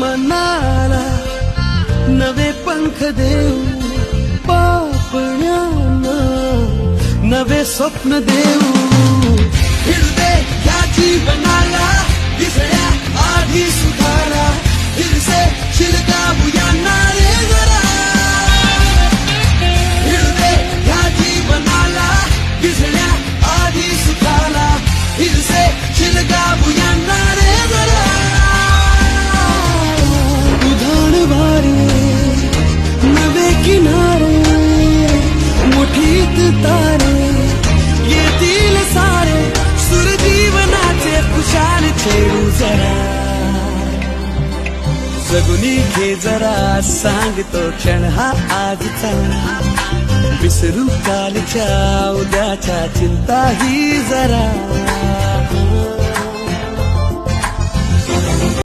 मनाला नवे पंख देऊ, पापण्यानं नवे स्वप्न देऊ. फिरू दे या जीवनाला दिसण्या आधी सुधारा, फिरसे शिलकावूया रे जरा. फिरू दे या जीवनाला दिसण्या आधी सुधारा, फिरसे शिलकावूया रे जरा. उधाण वारे नवे किनारे, मुठीत तारे येतील सारे, सुर जीवनाचे खुशाल छेडू जरा. जगुनी घे जरा, सांगतो क्षण हा आजचा, विसरू कालच्या उद्याच्या चिंता ही जरा.